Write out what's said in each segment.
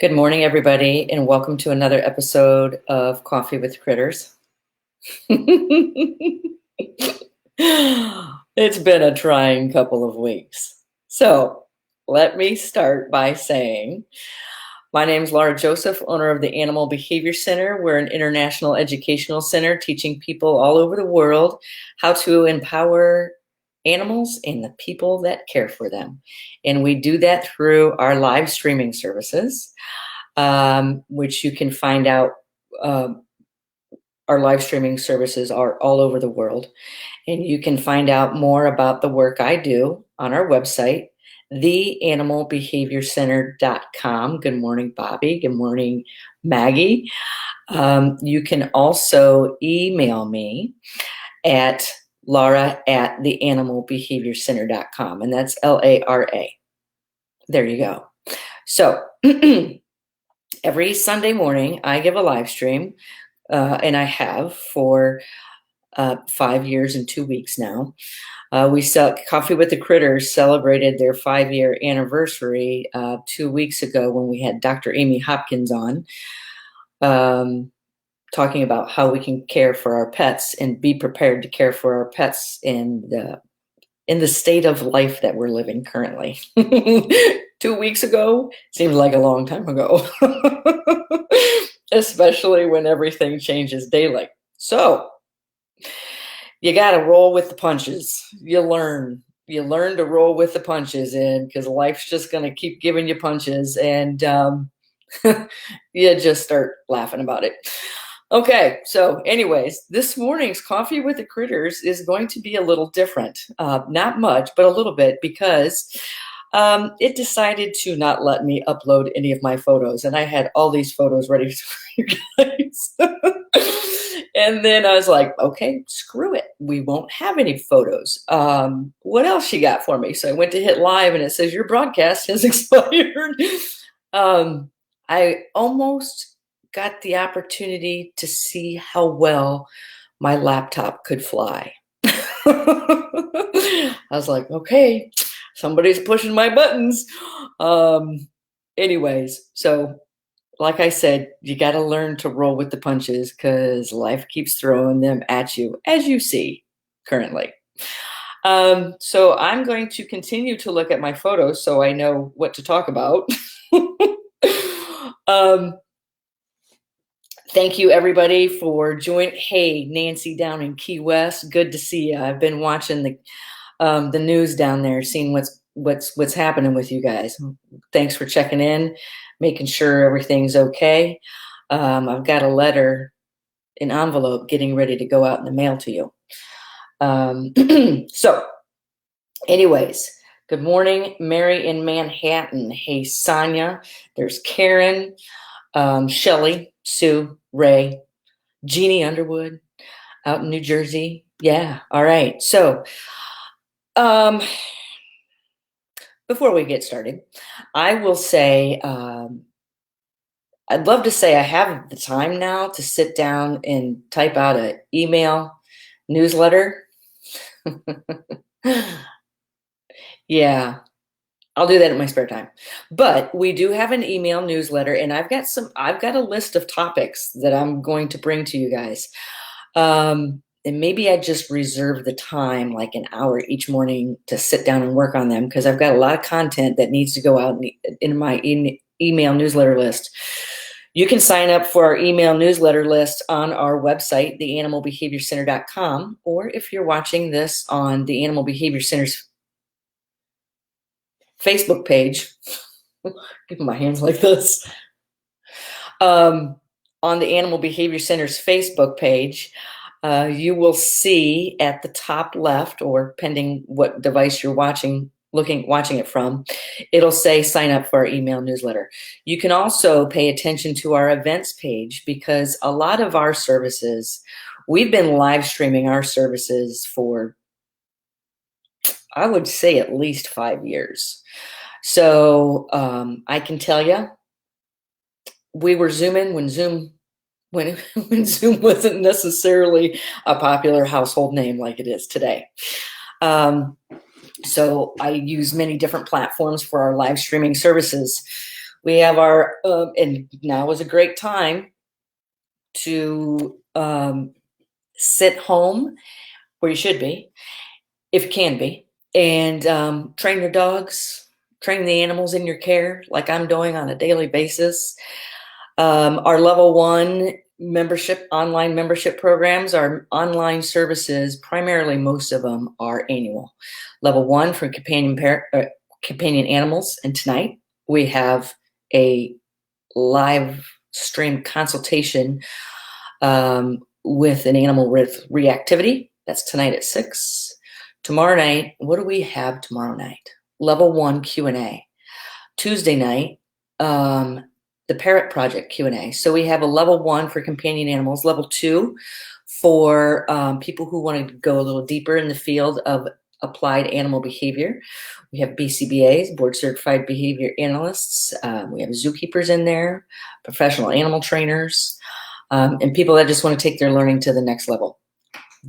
Good morning, everybody, and welcome to another episode of Coffee with Critters. It's been a trying couple of weeks. So let me start by saying my name is Laura Joseph, owner of the Animal Behavior Center. We're an international educational center teaching people all over the world how to empower animals and the people that care for them. And we do that through our live streaming services, which you can find out. Our live streaming services are all over the world. And you can find out more about the work I do on our website, theanimalbehaviorcenter.com. Good morning, Bobby. Good morning, Maggie. You can also email me at laura@theanimalbehaviorcenter.com, and that's LARA. There you go. So every Sunday morning, I give a live stream, and I have for 5 years and 2 weeks now. Coffee with the Critters celebrated their 5-year anniversary 2 weeks ago when we had Dr. Amy Hopkins on, talking about how we can care for our pets and be prepared to care for our pets in the state of life that we're living currently. 2 weeks ago seems like a long time ago, especially when everything changes daily. So you got to roll with the punches. You learn to roll with the punches, and because life's just going to keep giving you punches, and you just start laughing about it. Okay, so anyways, this morning's Coffee with the Critters is going to be a little different. Not much, but a little bit, because it decided to not let me upload any of my photos, and I had all these photos ready for you guys. And then I was like, okay, screw it. We won't have any photos. What else you got for me? So I went to hit live, and it says your broadcast has expired. I almost got the opportunity to see how well my laptop could fly. I was like, okay, somebody's pushing my buttons. Anyways, so like I said, you got to learn to roll with the punches because life keeps throwing them at you, as you see currently. So I'm going to continue to look at my photos so I know what to talk about. Thank you, everybody, for joining. Hey, Nancy down in Key West, good to see you. I've been watching the news down there, seeing what's happening with you guys. Thanks for checking in, making sure everything's okay. I've got a letter, an envelope, getting ready to go out in the mail to you. So, anyways, good morning, Mary in Manhattan. Hey, Sonia. There's Karen, Shelly, Sue, Ray, Jeannie Underwood out in New Jersey. Yeah, all right. So, before we get started, I will say, I'd love to say I have the time now to sit down and type out an email newsletter. Yeah, I'll do that in my spare time. But we do have an email newsletter, and I've got a list of topics that I'm going to bring to you guys. And maybe I just reserve the time, like an hour each morning, to sit down and work on them, because I've got a lot of content that needs to go out in my email newsletter list. You can sign up for our email newsletter list on our website, theanimalbehaviorcenter.com, or if you're watching this on the Animal Behavior Center's Facebook page, giving my hands like this, on the Animal Behavior Center's Facebook page, you will see at the top left, or pending what device you're watching it from, it'll say sign up for our email newsletter. You can also pay attention to our events page, because a lot of our services, we've been live streaming our services for, I would say, at least 5 years. So I can tell you, we were Zooming when Zoom wasn't necessarily a popular household name like it is today. So I use many different platforms for our live streaming services. We have our, and now is a great time to sit home where you should be, if you can be, and train your dogs, train the animals in your care, like I'm doing on a daily basis. Our level one membership, online membership programs, our online services, primarily most of them are annual. Level one for companion animals, and tonight we have a live stream consultation with an animal with reactivity. That's tonight at 6. Tomorrow night, what do we have tomorrow night? Level one Q&A. Tuesday night, the Parrot Project Q&A. So we have a level one for companion animals, level two for people who want to go a little deeper in the field of applied animal behavior. We have BCBAs, board certified behavior analysts. We have zookeepers in there, professional animal trainers, and people that just want to take their learning to the next level.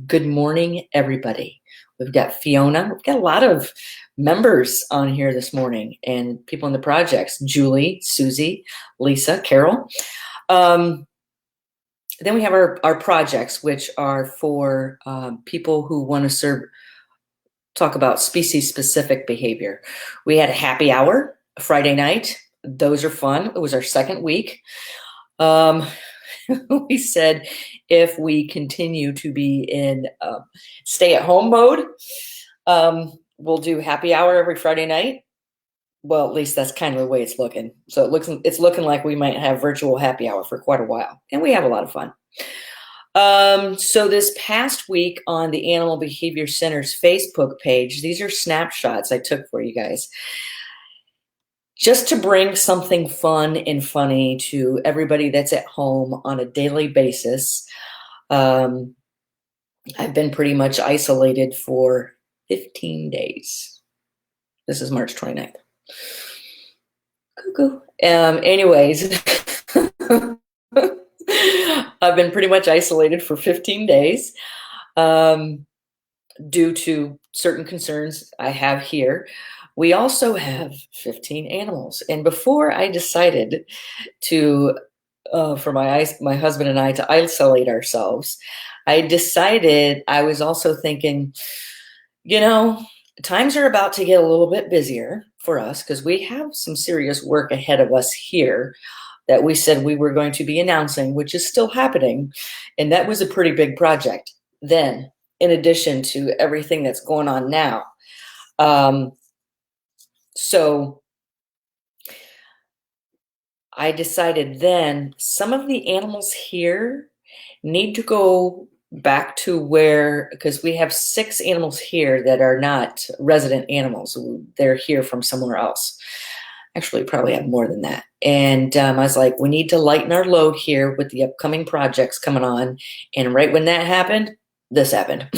Good morning, everybody. We've got Fiona. We've got a lot of members on here this morning and people in the projects. Julie, Susie, Lisa, Carol. Then we have our projects, which are for people who want to talk about species-specific behavior. We had a happy hour Friday night. Those are fun. It was our second week. We said if we continue to be in stay-at-home mode, we'll do happy hour every Friday night. Well, at least that's kind of the way it's looking. So it's looking like we might have virtual happy hour for quite a while, and we have a lot of fun. So this past week on the Animal Behavior Center's Facebook page, these are snapshots I took for you guys, just to bring something fun and funny to everybody that's at home on a daily basis. I've been pretty much isolated for 15 days. This is March 29th. Cuckoo. Anyways, I've been pretty much isolated for 15 days due to certain concerns I have here. We also have 15 animals. And before I decided to, for my husband and I to isolate ourselves, I decided I was also thinking, times are about to get a little bit busier for us because we have some serious work ahead of us here that we said we were going to be announcing, which is still happening. And that was a pretty big project then, in addition to everything that's going on now. So I decided then some of the animals here need to go back to where, because we have 6 animals here that are not resident animals. They're here from somewhere else. Actually, probably have more than that. And I was like, we need to lighten our load here with the upcoming projects coming on. And right when that happened, this happened.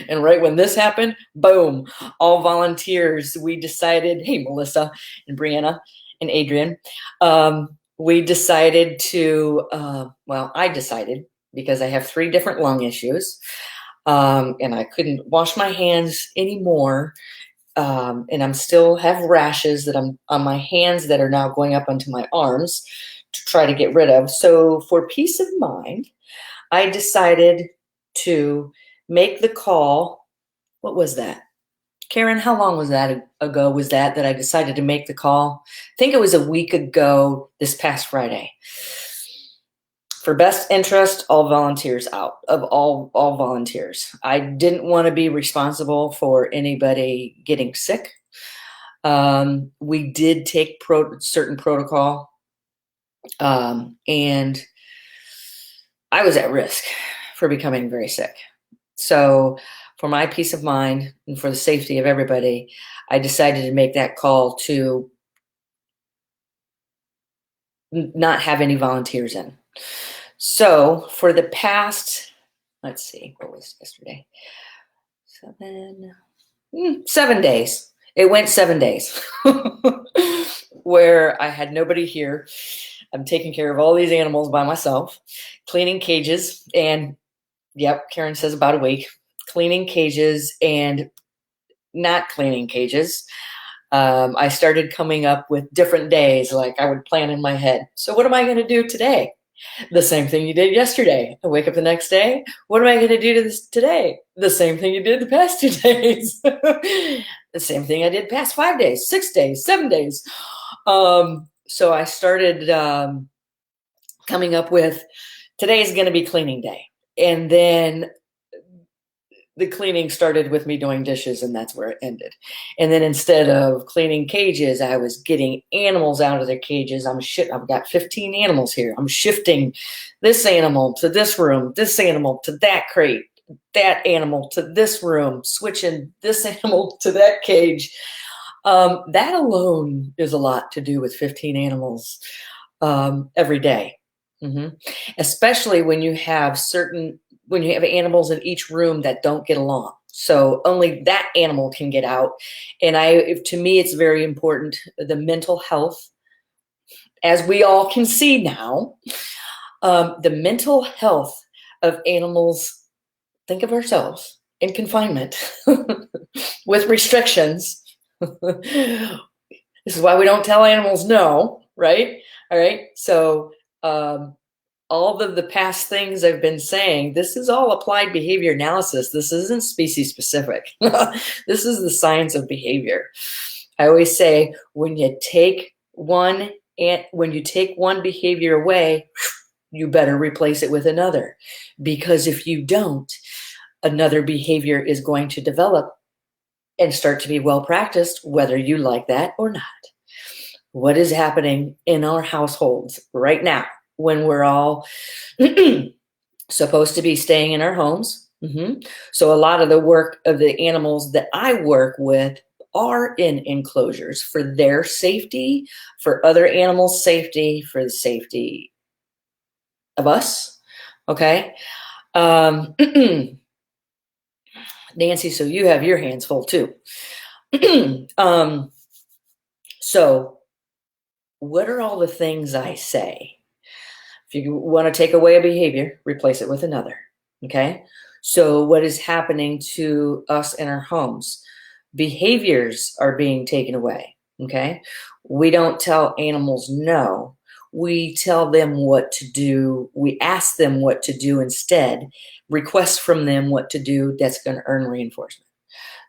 And right when this happened, boom, all volunteers. We decided, hey, Melissa and Brianna and Adrian, we decided to, I decided because I have 3 different lung issues and I couldn't wash my hands anymore. And I'm still have rashes that I'm on my hands that are now going up onto my arms to try to get rid of. So for peace of mind, I decided to make the call. What was that? Karen, how long was that ago was that I decided to make the call? I think it was a week ago this past Friday. For best interest, all volunteers out, of all volunteers. I didn't want to be responsible for anybody getting sick. We did take certain protocol, and I was at risk for becoming very sick. So for my peace of mind and for the safety of everybody, I decided to make that call to not have any volunteers in. So for the past, let's see, what was yesterday? 7 days. It went 7 days where I had nobody here. I'm taking care of all these animals by myself, cleaning cages, and yep, Karen says about a week, cleaning cages and not cleaning cages. I started coming up with different days, like I would plan in my head. So what am I going to do today? The same thing you did yesterday. I wake up the next day. What am I going to do to this today? The same thing you did the past 2 days. The same thing I did past 5 days, 6 days, 7 days. So I started coming up with today is going to be cleaning day. And then the cleaning started with me doing dishes, and that's where it ended. And then instead of cleaning cages, I was getting animals out of their cages. I've got 15 animals here. I'm shifting this animal to this room, this animal to that crate, that animal to this room, switching this animal to that cage. That alone is a lot to do with 15 animals every day. Especially when you have animals in each room that don't get along. So only that animal can get out. And to me, it's very important, the mental health, as we all can see now, the mental health of animals. Think of ourselves in confinement with restrictions. This is why we don't tell animals no, right? All right. So all of the past things I've been saying, this is all applied behavior analysis. This isn't species specific. This is the science of behavior. I always say when you take one behavior away, you better replace it with another. Because if you don't, another behavior is going to develop and start to be well practiced, whether you like that or not. What is happening in our households right now when we're all supposed to be staying in our homes? So a lot of the work of the animals that I work with are in enclosures for their safety, for other animals' safety, for the safety of us. Okay. Nancy, so you have your hands full too. So what are all the things I say? If you want to take away a behavior, replace it with another. Okay. So what is happening to us in our homes? Behaviors are being taken away. Okay. We don't tell animals no. We tell them what to do. We ask them what to do instead, request from them what to do that's going to earn reinforcement.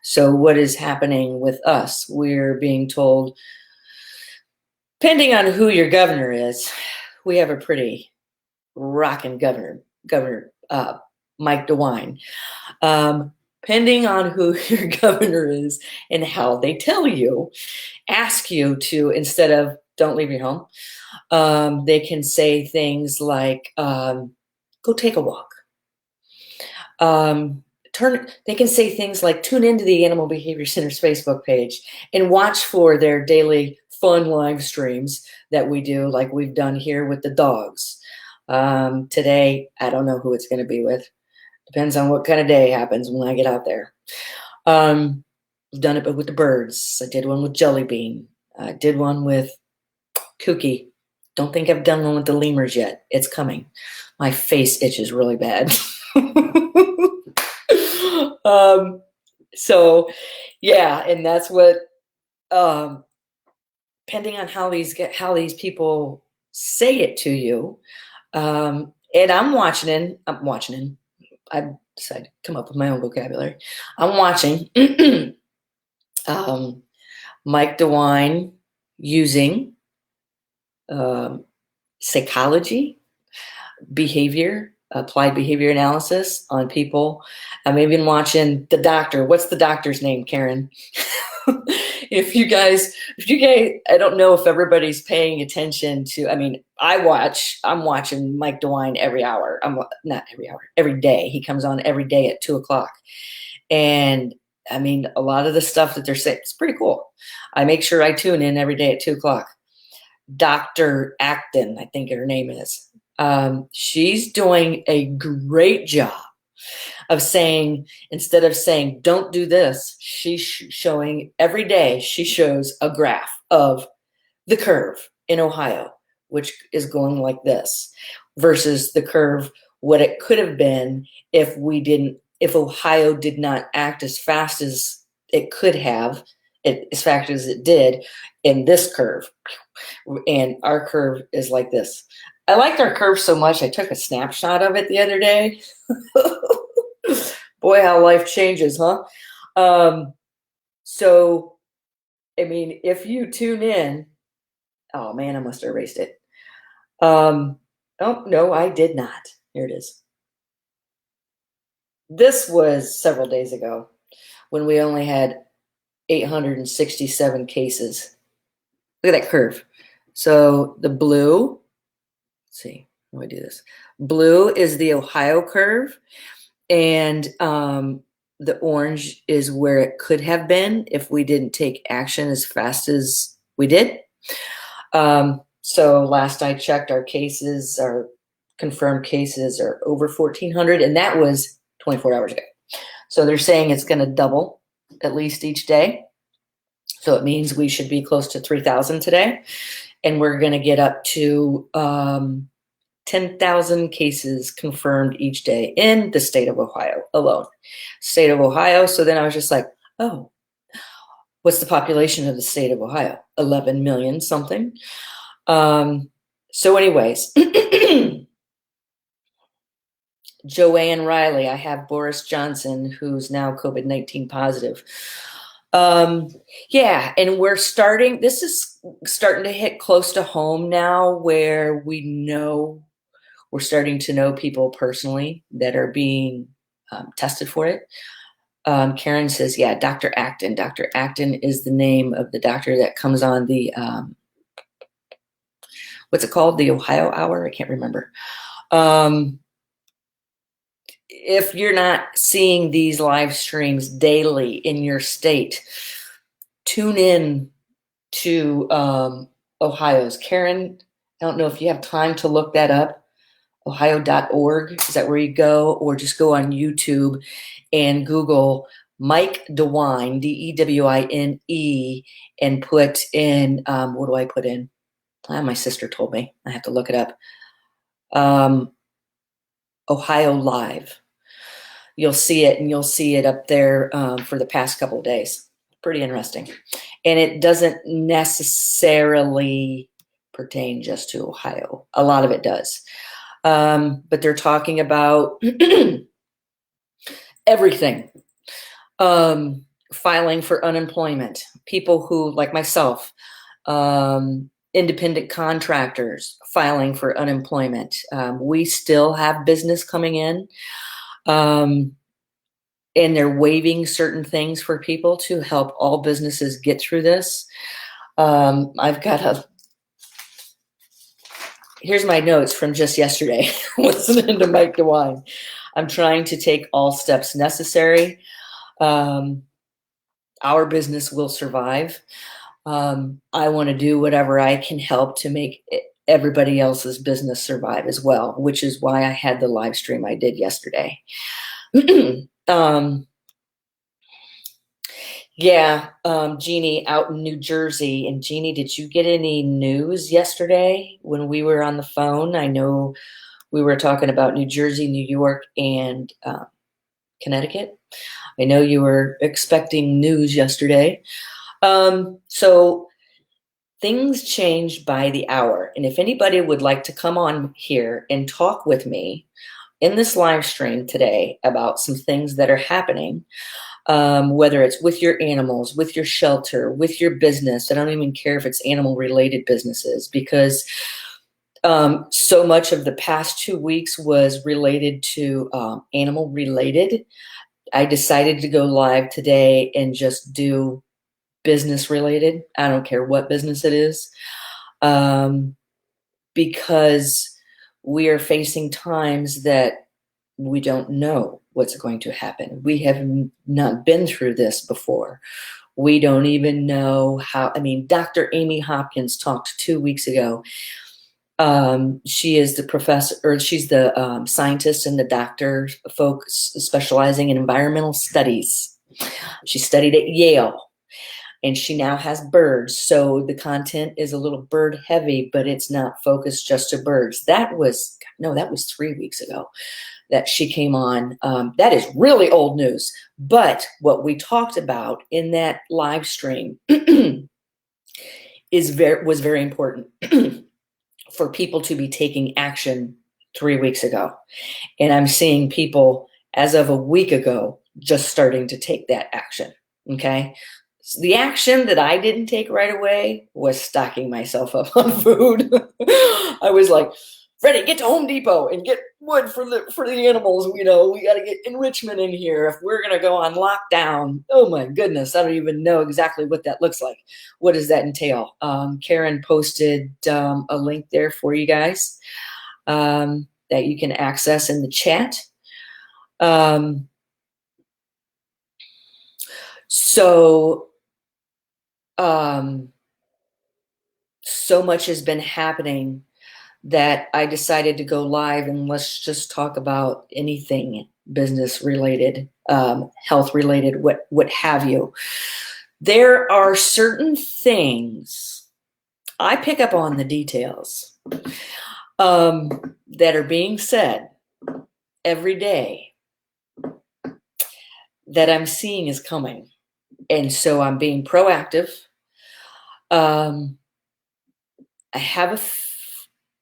So what is happening with us? We're being told, depending on who your governor is, we have a pretty rocking governor, Mike DeWine. Depending on who your governor is and how they tell you, ask you to, instead of don't leave your home, they can say things like, go take a walk. They can say things like tune into the Animal Behavior Center's Facebook page and watch for their daily fun live streams that we do, like we've done here with the dogs. Today, I don't know who it's going to be with. Depends on what kind of day happens when I get out there. We've done it with the birds. I did one with Jelly Bean. I did one with Kooky. Don't think I've done one with the lemurs yet. It's coming. My face itches really bad. So yeah, and that's what, depending on how these people say it to you, and I'm watching. I decided to come up with my own vocabulary. I'm watching Mike DeWine using psychology, behavior, applied behavior analysis on people. I'm even watching the doctor. What's the doctor's name, Karen? If you guys, I don't know if everybody's paying attention to, I'm watching Mike DeWine every hour. Not every hour, every day. He comes on every day at 2:00. And a lot of the stuff that they're saying, it's pretty cool. I make sure I tune in every day at 2:00. Dr. Acton, I think her name is. She's doing a great job of saying, instead of saying, don't do this, she's showing every day, she shows a graph of the curve in Ohio, which is going like this, versus the curve, what it could have been if Ohio did not act as fast as it could have it as fast as it did in this curve. And our curve is like this. I liked our curve so much, I took a snapshot of it the other day. Boy, how life changes, huh? So, I mean, if you tune in, oh man, I must have erased it. Oh, no, I did not. Here it is. This was several days ago when we only had 867 cases. Look at that curve. So the blue, let's see, how do I do this? Blue is the Ohio curve, and the orange is where it could have been if we didn't take action as fast as we did. So last I checked, our cases, our confirmed cases are over 1,400, and that was 24 hours ago. So they're saying it's going to double at least each day. So it means we should be close to 3,000 today, and we're going to get up to 10,000 cases confirmed each day in the state of Ohio alone. State of Ohio. So then I was just like, oh, what's the population of the state of Ohio? 11 million something. So anyways, Joanne Riley, I have Boris Johnson, who's now COVID-19 positive. Yeah, and this is starting to hit close to home now, where we're starting to know people personally that are being tested for it. Karen says, yeah, Dr. Acton. Dr. Acton is the name of the doctor that comes on the, what's it called? The Ohio Hour? I can't remember. If you're not seeing these live streams daily in your state, tune in to Ohio's. Karen, I don't know if you have time to look that up. Ohio.org, is that where you go? Or just go on YouTube and Google Mike DeWine, DEWINE, and put in, what do I put in? My sister told me. I have to look it up. Ohio Live. You'll see it, and you'll see it up there for the past couple of days. Pretty interesting. And it doesn't necessarily pertain just to Ohio. A lot of it does. But they're talking about everything. Filing for unemployment, people who, like myself, independent contractors filing for unemployment. We still have business coming in, and they're waiving certain things for people to help all businesses get through this. Here's my notes from just yesterday, listening to Mike DeWine. I'm trying to take all steps necessary. Our business will survive. I want to do whatever I can help to make everybody else's business survive as well, which is why I had the live stream I did yesterday. Yeah, Jeannie out in New Jersey. And Jeannie, did you get any news yesterday when we were on the phone? I know we were talking about New Jersey, New York, and Connecticut. I know you were expecting news yesterday. So things change by the hour. And if anybody would like to come on here and talk with me in this live stream today about some things that are happening, whether it's with your animals, with your shelter, with your business. I don't even care if it's animal related businesses, because so much of the past 2 weeks was related to animal related. I decided to go live today and just do business related. I don't care what business it is, because we are facing times that we don't know what's going to happen. We have not been through this before. We don't even know how. I mean, Dr. Amy Hopkins talked 2 weeks ago. She is the professor, or she's the scientist and the doctor, folks specializing in environmental studies. She studied at Yale, and she now has birds. So the content is a little bird heavy, but it's not focused just to birds. That was 3 weeks ago. that she came on. That is really old news. But what we talked about in that live stream was very important for people to be taking action 3 weeks ago. And I'm seeing people as of a week ago just starting to take that action. Okay. So the action that I didn't take right away was stocking myself up on food. I was like, Freddie, get to Home Depot and get wood for the animals. We got to get enrichment in here if we're going to go on lockdown. Oh my goodness. I don't even know exactly what that looks like. What does that entail? Karen posted a link there for you guys that you can access in the chat. So much has been happening that I decided to go live, and let's just talk about anything business related, health related, what have you. There are certain things I pick up on the details that are being said every day that I'm seeing is coming. And so I'm being proactive.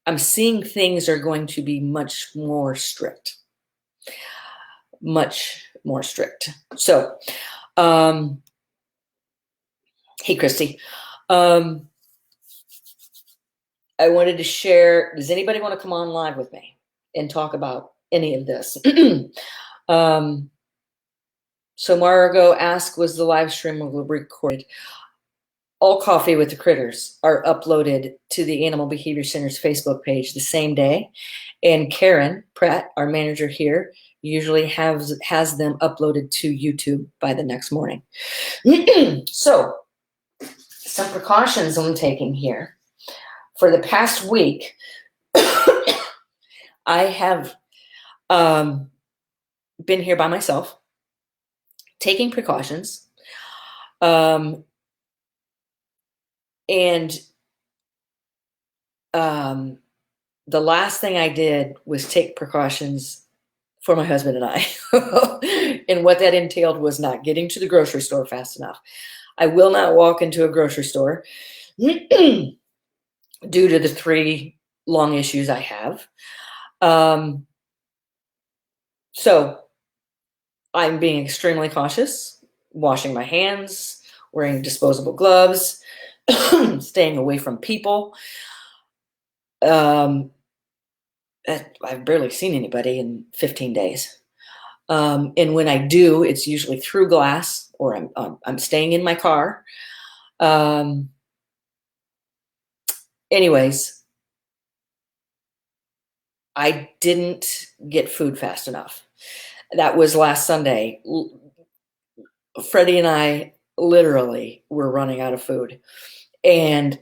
I'm seeing things are going to be much more strict. Much more strict. So, hey, Christy. I wanted to share, does anybody want to come on live with me and talk about any of this? So Margot asked, was the live stream recorded? All Coffee with the Critters are uploaded to the Animal Behavior Center's Facebook page the same day. And Karen Pratt, our manager here, usually has them uploaded to YouTube by the next morning. So, some precautions I'm taking here. For the past week, I have been here by myself, taking precautions. And the last thing I did was take precautions for my husband and I. And what that entailed was not getting to the grocery store fast enough. I will not walk into a grocery store due to the 3 long issues I have. So I'm being extremely cautious, washing my hands, wearing disposable gloves, staying away from people. I've barely seen anybody in 15 days. And when I do, it's usually through glass, or I'm staying in my car. Anyways, I didn't get food fast enough. That was last Sunday. Freddie and I literally were running out of food. And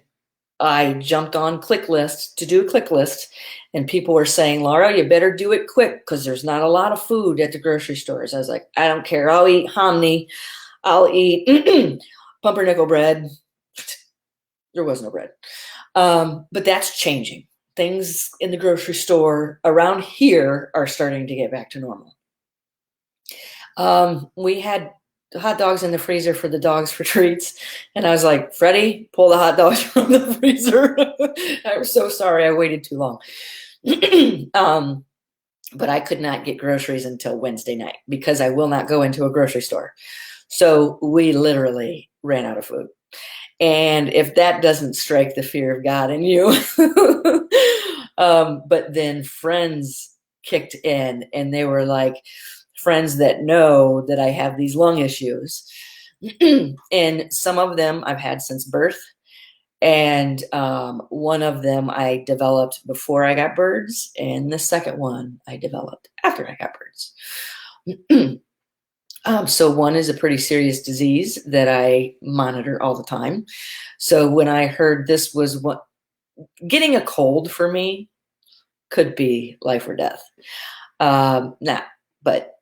I jumped on ClickList to do a click list, and people were saying, Laura, you better do it quick because there's not a lot of food at the grocery stores. I was like, I don't care. I'll eat hominy. I'll eat pumpernickel bread. There was no bread. But that's changing. Things in the grocery store around here are starting to get back to normal. We had hot dogs in the freezer for the dogs for treats. And I was like, Freddie, pull the hot dogs from the freezer. I was so sorry I waited too long. But I could not get groceries until Wednesday night because I will not go into a grocery store. So we literally ran out of food. And if that doesn't strike the fear of God in you, but then friends kicked in, and they were like, friends that know that I have these lung issues. And some of them I've had since birth. And one of them I developed before I got birds. And the second one I developed after I got birds. So one is a pretty serious disease that I monitor all the time. So when I heard this was what getting a cold for me could be life or death. But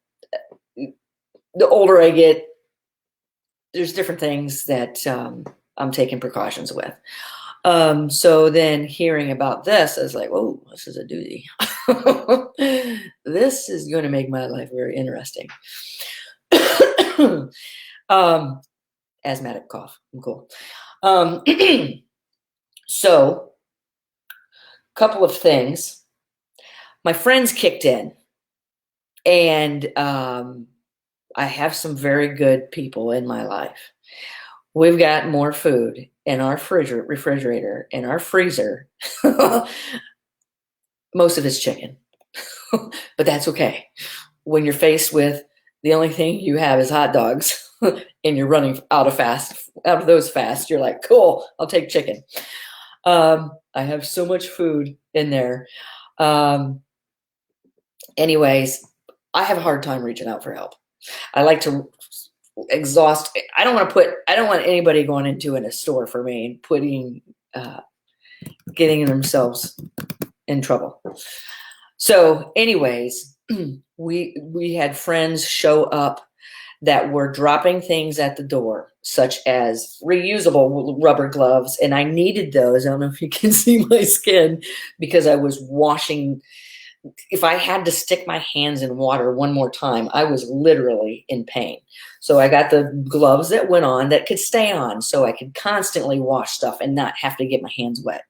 the older I get, there's different things that I'm taking precautions with. So then hearing about this, I was like, oh, this is a doozy. This is going to make my life very interesting. um, Asthmatic cough. I'm cool. Um, so, couple of things. My friends kicked in, and I have some very good people in my life. We've got more food in our refrigerator, in our freezer. Most of it's chicken, but that's okay. When you're faced with the only thing you have is hot dogs and you're running out of those fast, you're like, cool, I'll take chicken. I have so much food in there. Um, anyways, I have a hard time reaching out for help. I like to exhaust. I don't want anybody going into in a store for me and getting themselves in trouble. So anyways, we had friends show up that were dropping things at the door, such as reusable rubber gloves. And I needed those. I don't know if you can see my skin because I was washing. If I had to stick my hands in water one more time, I was literally in pain. So I got the gloves that went on that could stay on so I could constantly wash stuff and not have to get my hands wet.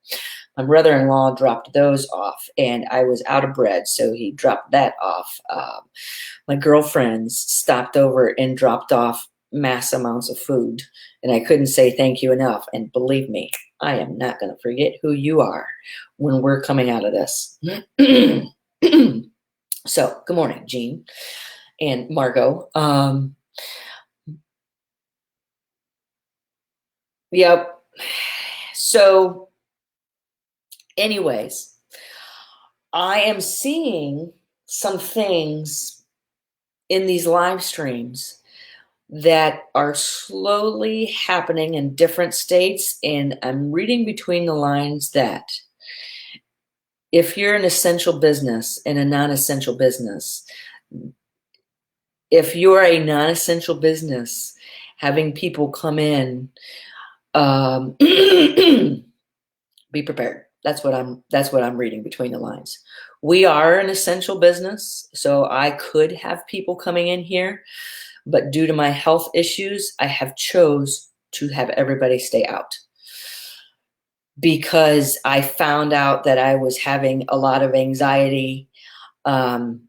My brother-in-law dropped those off, and I was out of bread, so he dropped that off. My girlfriends stopped over and dropped off mass amounts of food, and I couldn't say thank you enough. And believe me, I am not going to forget who you are when we're coming out of this. So, good morning, Jean and Margot. Yep. So, anyways, I am seeing some things in these live streams that are slowly happening in different states. And I'm reading between the lines that if you're an essential business and a non-essential business, if you're a non-essential business, having people come in, be prepared. That's what I'm reading between the lines. We are an essential business, so I could have people coming in here, but due to my health issues, I have chose to have everybody stay out because I found out that I was having a lot of anxiety. And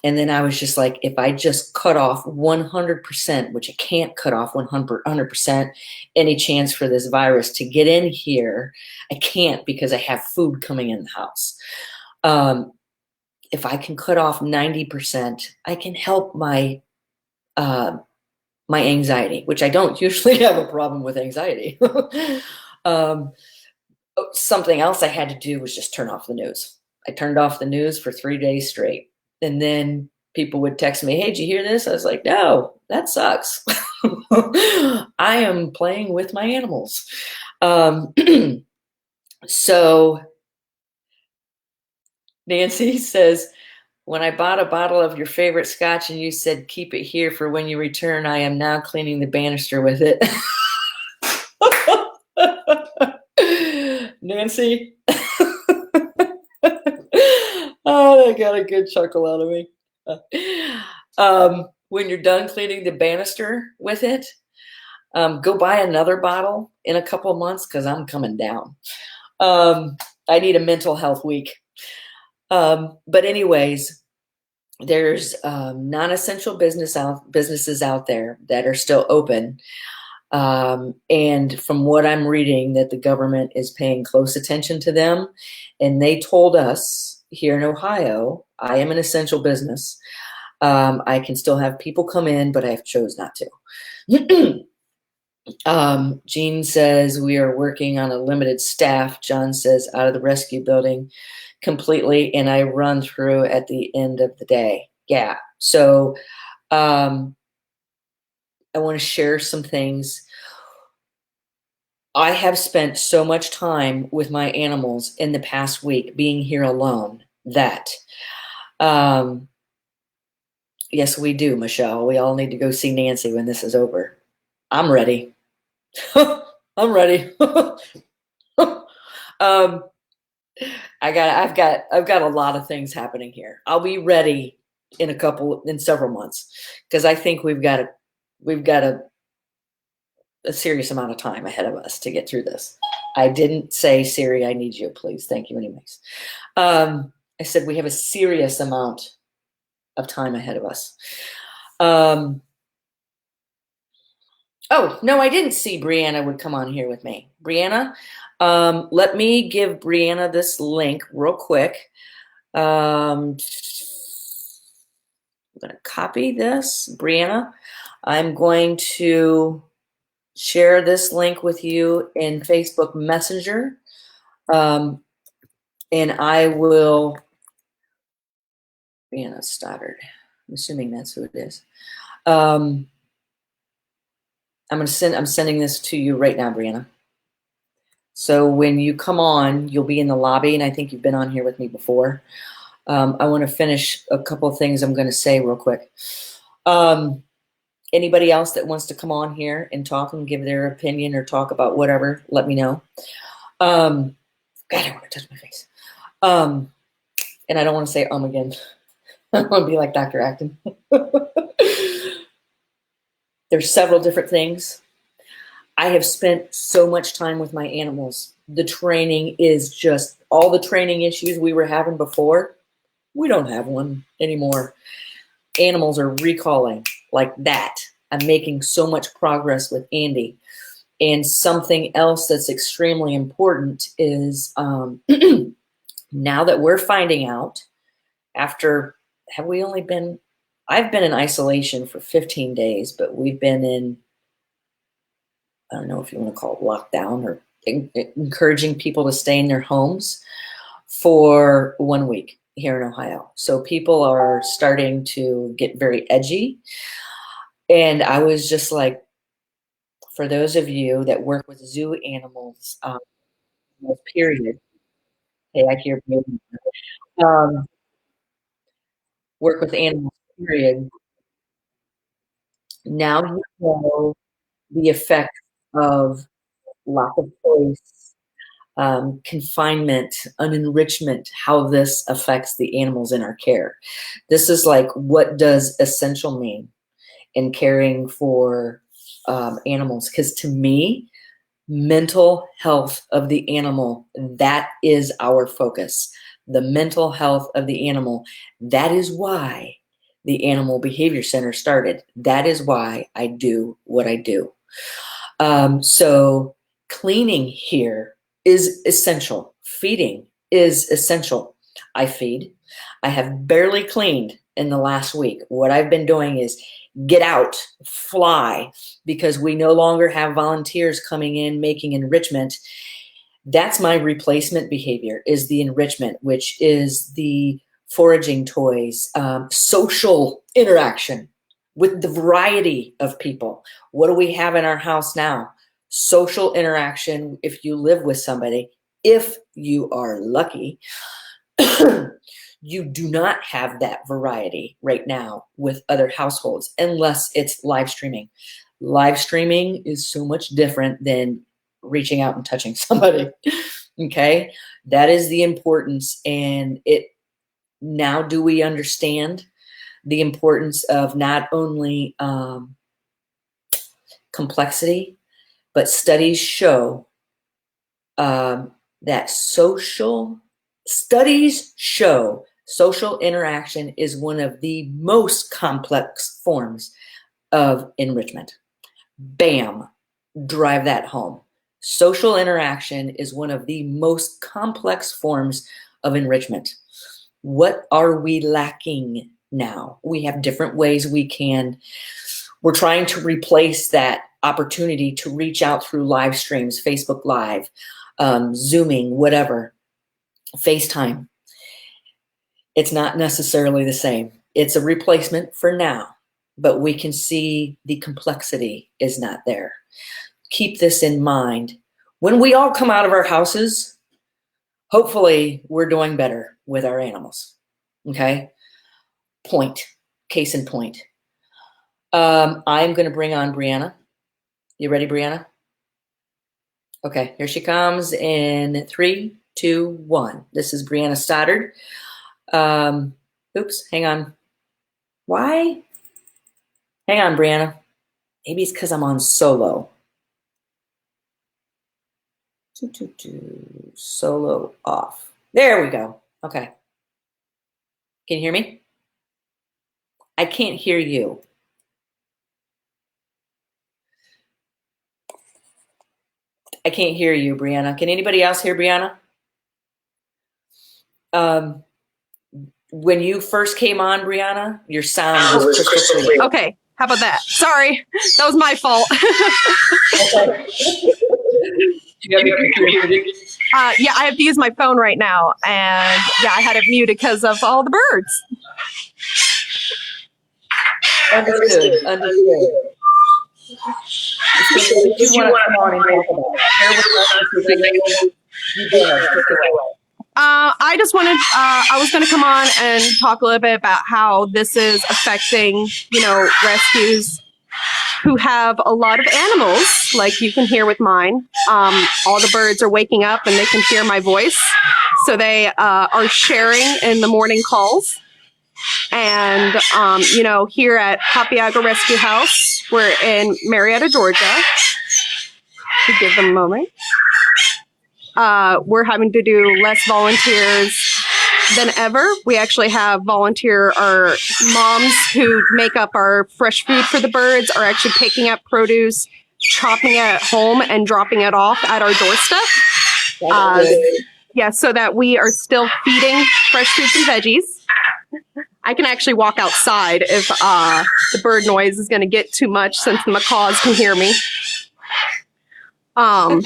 then I was just like, if I just cut off 100%, which I can't cut off 100% any chance for this virus to get in here, I can't because I have food coming in the house. If I can cut off 90%, I can help my anxiety, which I don't usually have a problem with anxiety. Something else I had to do was just turn off the news. I turned off the news for 3 days straight. And then people would text me, hey, did you hear this? I was like, no, that sucks. I am playing with my animals. So Nancy says, when I bought a bottle of your favorite scotch and you said, keep it here for when you return, I am now cleaning the banister with it. Nancy. Oh, that got a good chuckle out of me. When you're done cleaning the banister with it, go buy another bottle in a couple of months because I'm coming down. I need a mental health week. But anyways, there's non-essential businesses out there that are still open. And from what I'm reading, that the government is paying close attention to them. And they told us here in Ohio, I am an essential business. I can still have people come in, but I've chose not to. Jean says we are working on a limited staff. John says out of the rescue building completely, and I run through at the end of the day. Yeah. So I want to share some things. I have spent so much time with my animals in the past week being here alone that yes, we do, Michelle. We all need to go see Nancy when this is over. I'm ready. I'm ready. Um, I've got a lot of things happening here. I'll be ready in several months because I think we've got a serious amount of time ahead of us to get through this. I didn't say, Siri, I need you, please. Thank you anyways. I said we have a serious amount of time ahead of us. Um, oh, no, I didn't see Brianna would come on here with me. Brianna, let me give Brianna this link real quick. I'm going to copy this, Brianna. I'm going to share this link with you in Facebook Messenger. And I will, Brianna Stoddard. I'm assuming that's who it is. I'm sending this to you right now, Brianna. So when you come on, you'll be in the lobby, and I think you've been on here with me before. I want to finish a couple of things I'm going to say real quick. Anybody else that wants to come on here and talk and give their opinion or talk about whatever, let me know. God, I want to touch my face. And I don't want to say again. I want to be like Dr. Acton. There's several different things. I have spent so much time with my animals. The training is just all the training issues we were having before. We don't have one anymore. Animals are recalling like that. I'm making so much progress with Andy. And something else that's extremely important is now that we're finding out after, I've been in isolation for 15 days, but we've been in, I don't know if you want to call it lockdown or encouraging people to stay in their homes for 1 week here in Ohio. So people are starting to get very edgy. And I was just like, for those of you that work with zoo animals, period, hey, I hear baby, um, work with animals, period. Now you know the effect of lack of choice, confinement, unenrichment, how this affects the animals in our care. This is like, what does essential mean in caring for animals? Because to me, mental health of the animal, that is our focus. The mental health of the animal. That is why the Animal Behavior Center started. That is why I do what I do. So cleaning here is essential. Feeding is essential. I feed. I have barely cleaned in the last week. What I've been doing is get out, fly, because we no longer have volunteers coming in making enrichment. That's my replacement behavior, is the enrichment, which is the foraging toys, social interaction with the variety of people. What do we have in our house now? Social interaction if you live with somebody. If you are lucky, you do not have that variety right now with other households unless it's live streaming. Live streaming is so much different than reaching out and touching somebody. Okay, that is the importance. And it now, do we understand the importance of not only complexity, but studies show that studies show social interaction is one of the most complex forms of enrichment. Bam, drive that home. Social interaction is one of the most complex forms of enrichment. What are we lacking now? We have different ways we're trying to replace that opportunity to reach out through live streams, Facebook Live, Zooming, whatever, FaceTime. It's not necessarily the same. It's a replacement for now, but we can see the complexity is not there. Keep this in mind. When we all come out of our houses, hopefully we're doing better with our animals. Okay? Case in point. I'm going to bring on Brianna. You ready, Brianna? Okay, here she comes in 3, 2, 1. This is Brianna Stoddard. Um, oops, hang on. Why? Hang on, Brianna. Maybe it's because I'm on solo. Solo off. There we go. Okay. Can you hear me? I can't hear you. I can't hear you, Brianna. Can anybody else hear Brianna? When you first came on, Brianna, your sound was crystal clear. Okay, how about that? Sorry, that was my fault. Yeah, I have to use my phone right now, and yeah, I had it muted because of all the birds. Understood. So what did you want to come on and talk about? Share with us, you go ahead, take it away. I just wanted, I was going to come on and talk a little bit about how this is affecting, rescues who have a lot of animals, like you can hear with mine. All the birds are waking up and they can hear my voice. So they are sharing in the morning calls. And, here at Papayago Rescue House, we're in Marietta, Georgia. To give them a moment. We're having to do less volunteers than ever. We actually have our moms who make up our fresh food for the birds are actually picking up produce, chopping it at home and dropping it off at our doorstep. So that we are still feeding fresh fruits and veggies. I can actually walk outside if the bird noise is going to get too much since the macaws can hear me. Okay,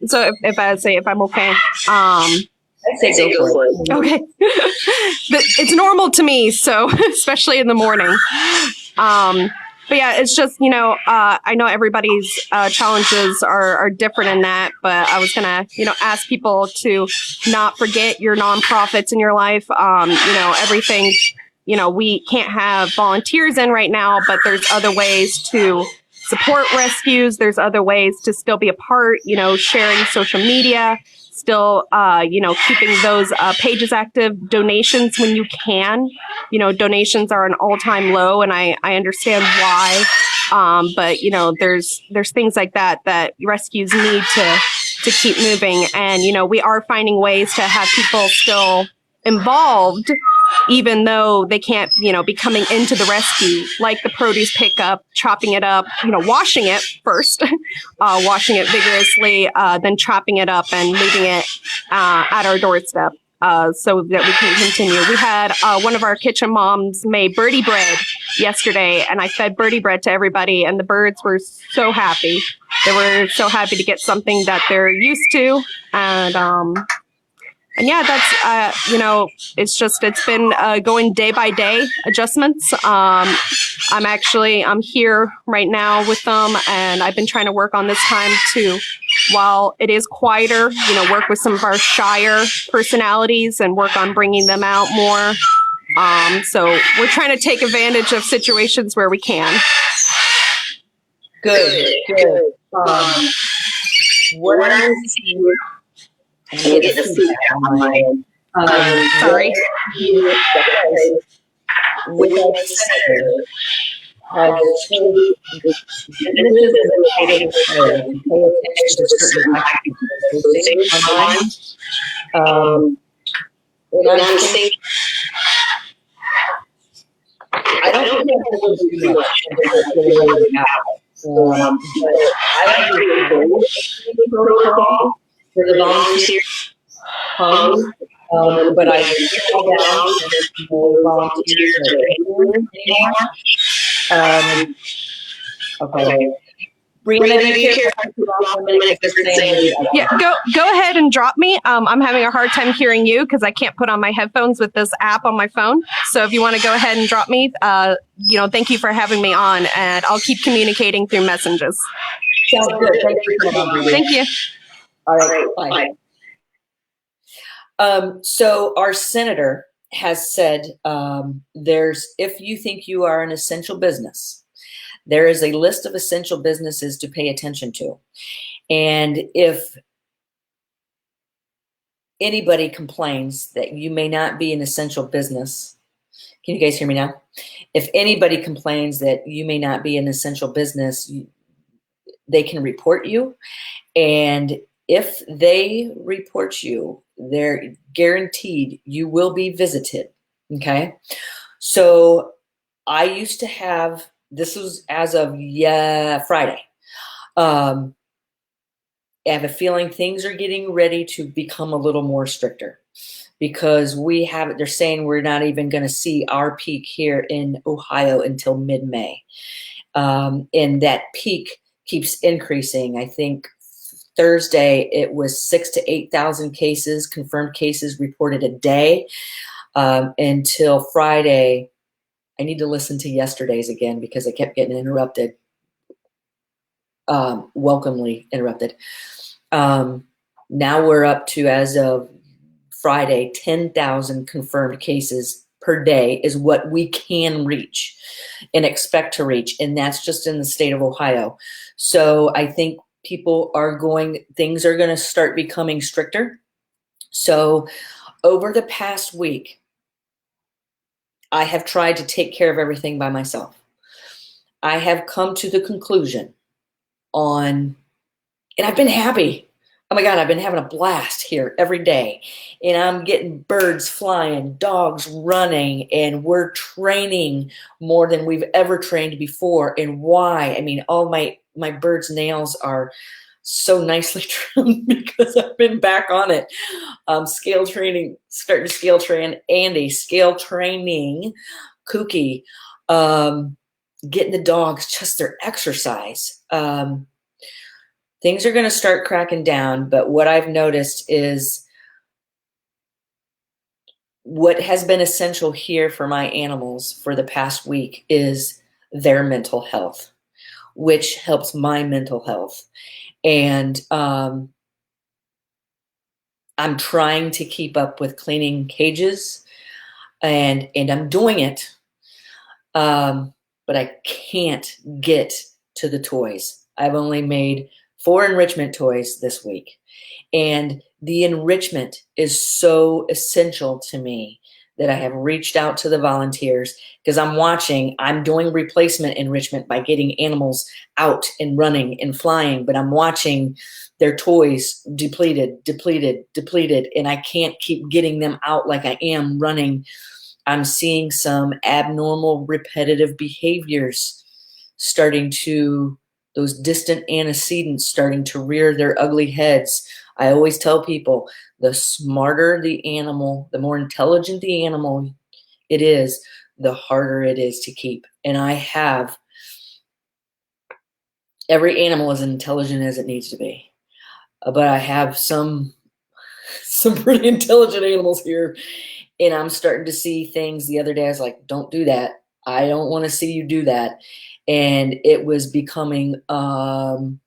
so if I'm okay, I say go for it. Okay, it's normal to me, so especially in the morning. But yeah, it's just, I know everybody's challenges are different in that, but I was going to, ask people to not forget your nonprofits in your life. Everything, we can't have volunteers in right now, but there's other ways to support rescues. There's other ways to still be a part, sharing social media, still, keeping those pages active, donations when you can. Donations are an all-time low, and I understand why. But there's things like that rescues need to keep moving. And, we are finding ways to have people still involved, even though they can't, be coming into the rescue, like the produce pickup, chopping it up, washing it first, washing it vigorously, then chopping it up and leaving it at our doorstep so that we can continue. We had one of our kitchen moms made birdie bread yesterday, and I fed birdie bread to everybody, and the birds were so happy. They were so happy to get something that they're used to, and yeah, that's, it's been going day by day adjustments. I'm here right now with them, and I've been trying to work on this time to, while it is quieter, work with some of our shyer personalities and work on bringing them out more. So we're trying to take advantage of situations where we can. Good. What are I'm going to get the feedback on my end. Sorry. With the center, has changed businesses and located to pay attention to certain activities online. And I'm thinking, I don't think I'm going to do much. But I agree with the protocol for the volunteers. But I feel down that more volunteers are anymore. Okay. Brianna, do you care Yeah, go ahead and drop me. I'm having a hard time hearing you because I can't put on my headphones with this app on my phone. So if you want to go ahead and drop me, thank you for having me on, and I'll keep communicating through messages. Sounds good. Thank you. All right. Bye. So our senator has said, if you think you are an essential business, there is a list of essential businesses to pay attention to. And if anybody complains that you may not be an essential business, can you guys hear me now? If anybody complains that you may not be an essential business, they can report you. And if they report you, they're guaranteed you will be visited. Okay. So I used to have, this was as of Friday. I have a feeling things are getting ready to become a little more stricter because they're saying we're not even going to see our peak here in Ohio until mid-May. And that peak keeps increasing. I think Thursday it was 6,000 to 8,000 cases, confirmed cases reported a day, until Friday. I need to listen to yesterday's again because I kept getting interrupted, welcomely interrupted. Now we're up to, as of Friday, 10,000 confirmed cases per day is what we can reach and expect to reach. And that's just in the state of Ohio. So I think things are going to start becoming stricter. So over the past week, I have tried to take care of everything by myself. I have come to the conclusion and I've been happy. Oh my God, I've been having a blast here every day. And I'm getting birds flying, dogs running, and we're training more than we've ever trained before. And why? I mean, all my birds' nails are so nicely trimmed because I've been back on it. Scale training, starting to scale train Andy, scale training Kookie, getting the dogs just their exercise. Things are going to start cracking down, but what I've noticed is what has been essential here for my animals for the past week is their mental health, which helps my mental health. And I'm trying to keep up with cleaning cages, and I'm doing it, but I can't get to the toys. I've only made 4 enrichment toys this week. And the enrichment is so essential to me that I have reached out to the volunteers because I'm doing replacement enrichment by getting animals out and running and flying, but I'm watching their toys depleted, and I can't keep getting them out like I am running. I'm seeing some abnormal repetitive behaviors those distant antecedents starting to rear their ugly heads. I always tell people the smarter the animal, the more intelligent the animal it is, the harder it is to keep. And every animal is as intelligent as it needs to be. But I have some pretty intelligent animals here, and I'm starting to see things. The other day I was like, don't do that. I don't want to see you do that. And it was becoming, I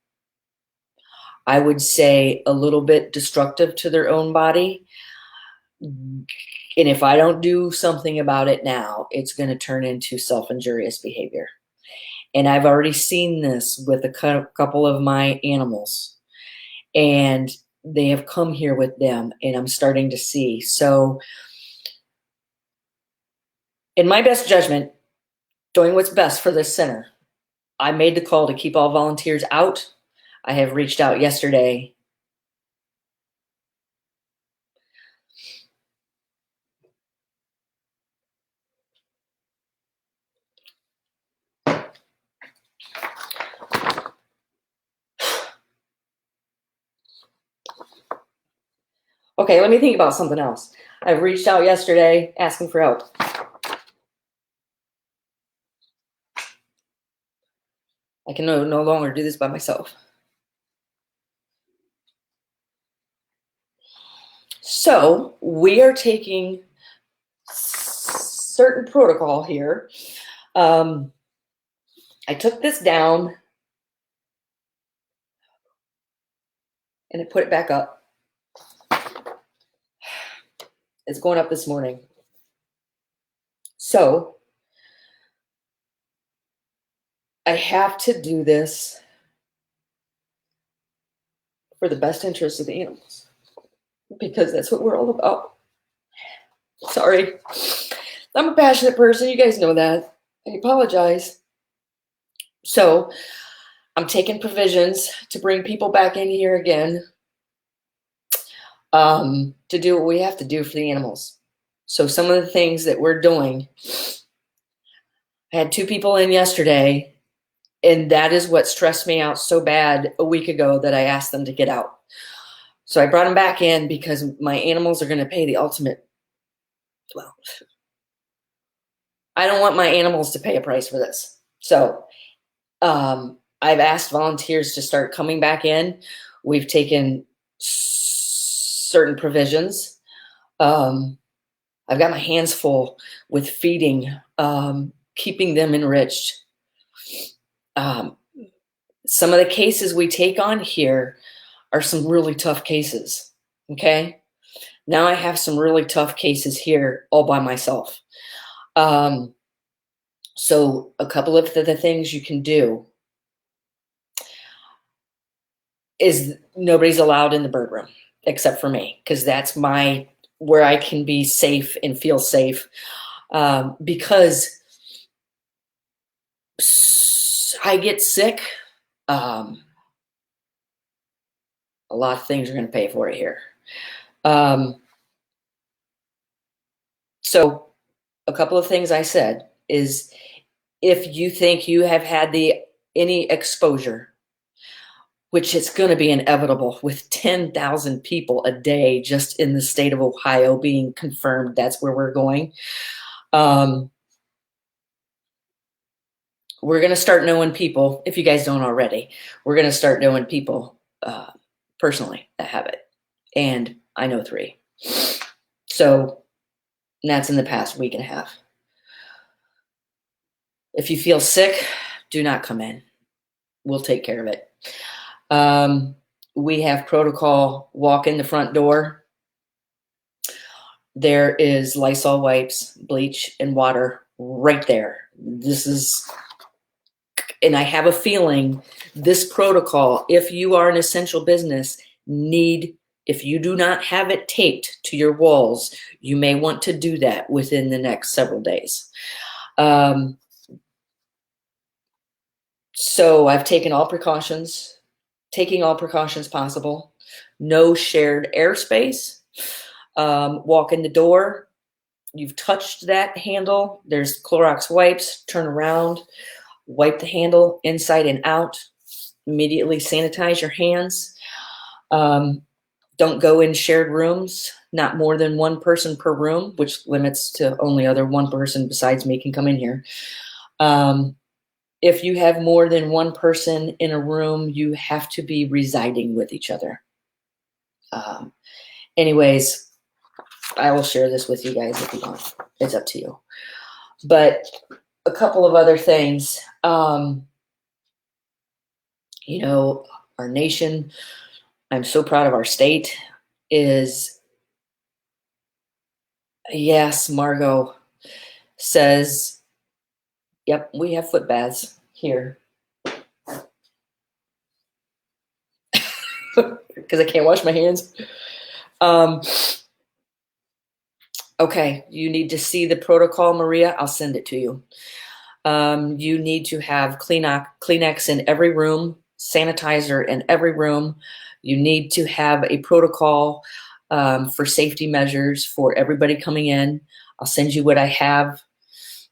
would say, a little bit destructive to their own body. And if I don't do something about it now, it's going to turn into self-injurious behavior. And I've already seen this with a couple of my animals, and they have come here with them, and I'm starting to see. So in my best judgment, doing what's best for this center, I made the call to keep all volunteers out. I have reached out yesterday. Okay, let me think about something else. I've reached out yesterday asking for help. I can no longer do this by myself. So we are taking certain protocol here. I took this down and I put it back up. It's going up this morning. So I have to do this for the best interest of the animals because that's what we're all about. Sorry. I'm a passionate person. You guys know that. I apologize. So I'm taking provisions to bring people back in here again to do what we have to do for the animals. So some of the things that we're doing, I had 2 people in yesterday, and that is what stressed me out so bad a week ago that I asked them to get out. So I brought them back in because my animals are going to pay the ultimate. Well, I don't want my animals to pay a price for this. So I've asked volunteers to start coming back in. We've taken certain provisions. I've got my hands full with feeding, keeping them enriched. Some of the cases we take on here are some really tough cases. Okay. Now I have some really tough cases here all by myself. So a couple of the things you can do is nobody's allowed in the bird room except for me, because that's where I can be safe and feel safe. Because I get sick, a lot of things are going to pay for it here. So a couple of things I said is, if you think you have had any exposure, which is going to be inevitable with 10,000 people a day just in the state of Ohio being confirmed, that's where we're going. We're going to start knowing people, if you guys don't already, we're going to start knowing people personally that have it. And I know 3. So that's in the past week and a half. If you feel sick, do not come in. We'll take care of it. We have protocol: walk in the front door. There is Lysol wipes, bleach, and water right there. And I have a feeling this protocol, if you are an essential business, if you do not have it taped to your walls, you may want to do that within the next several days. So I've taking all precautions possible. No shared airspace. Walk in the door. You've touched that handle. There's Clorox wipes. Turn around. Wipe the handle inside and out. Immediately sanitize your hands. Don't go in shared rooms. Not more than 1 person per room, which limits to only other 1 person besides me can come in here. If you have more than 1 person in a room, you have to be residing with each other. Anyways, I will share this with you guys if you want. It's up to you. But a couple of other things. Our nation, I'm so proud of our state, is, yes, Margot says, yep, we have foot baths here. Because I can't wash my hands. Okay, you need to see the protocol, Maria. I'll send it to you. You need to have Kleenex in every room, sanitizer in every room. You need to have a protocol for safety measures for everybody coming in. I'll send you what I have,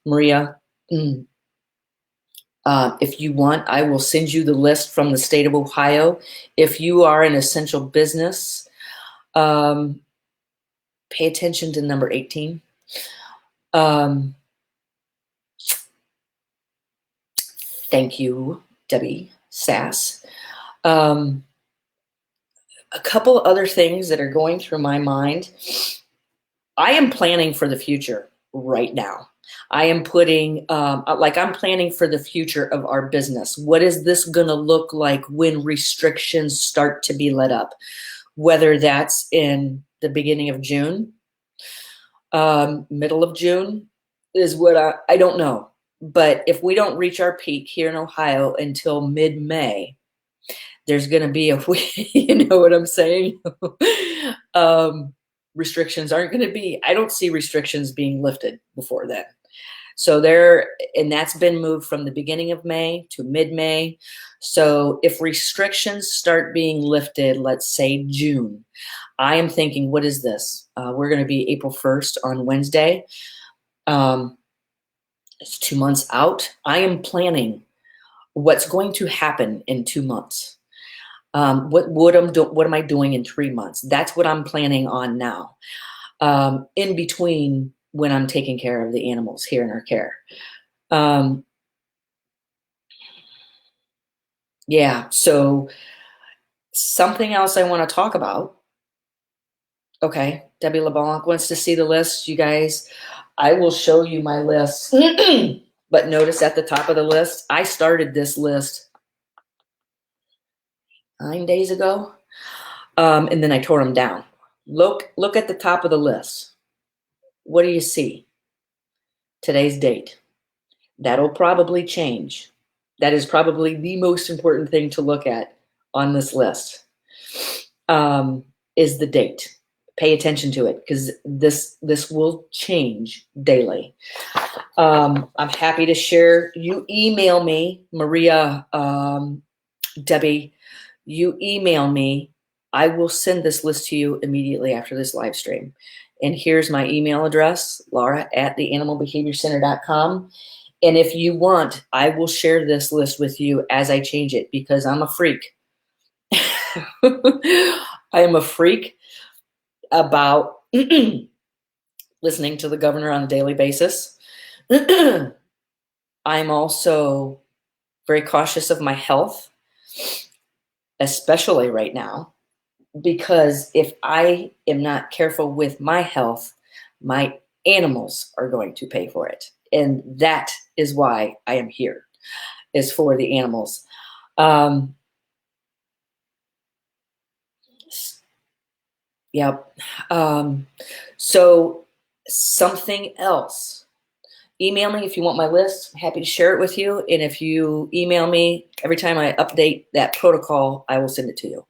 Maria. If you want, I will send you the list from the state of Ohio. If you are an essential business, pay attention to number 18. Thank you, Debbie Sass. A couple other things that are going through my mind. I am planning for the future right now. I am putting, I'm planning for the future of our business. What is this going to look like when restrictions start to be let up? Whether that's in the beginning of June, middle of June, is what I don't know. But if we don't reach our peak here in Ohio until mid-May, there's going to be a, you know what I'm saying? um, restrictions aren't going to be, I don't see restrictions being lifted before then. So there, and that's been moved from the beginning of May to mid-May. So if restrictions start being lifted, let's say June, I am thinking, what is this? We're going to be April 1st on Wednesday. It's 2 months out. I am planning what's going to happen in 2 months. What am I doing in 3 months? That's what I'm planning on now. In between when I'm taking care of the animals here in our care. Um, yeah. So something else I want to talk about. Okay, Debbie LeBlanc wants to see the list. You guys, I will show you my list. But notice at the top of the list, I started this list 9 days ago. And then I tore them down. Look at the top of the list. What do you see? Today's date. That'll probably change. That is probably the most important thing to look at on this list. Is the date. Pay attention to it because this will change daily. I'm happy to share. You email me, Maria, Debbie. You email me. I will send this list to you immediately after this live stream. And here's my email address, laura@theanimalbehaviorcenter.com. And if you want, I will share this list with you as I change it because I'm a freak. I am a freak about listening to the governor on a daily basis. I'm also very cautious of my health, especially right now, because if I am not careful with my health, my animals are going to pay for it. And that is why I am here, is for the animals. Yep. So something else. Email me if you want my list. I'm happy to share it with you. And if you email me, every time I update that protocol, I will send it to you.